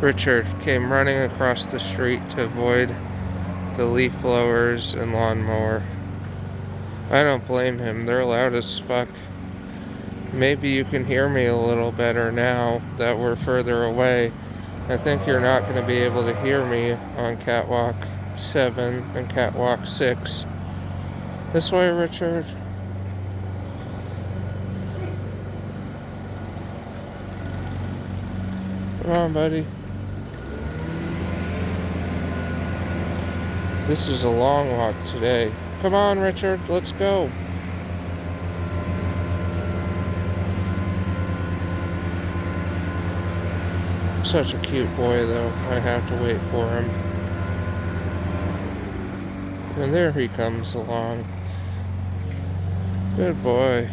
Richard came running across the street to avoid the leaf blowers and lawnmower. I don't blame him, they're loud as fuck. Maybe you can hear me a little better now that we're further away. I think you're not going to be able to hear me on Catwalk 7 and Catwalk 6. This way, Richard. Come on, buddy. This is a long walk today. Come on, Richard, let's go. Such a cute boy, though. I have to wait for him. And there he comes along. Good boy.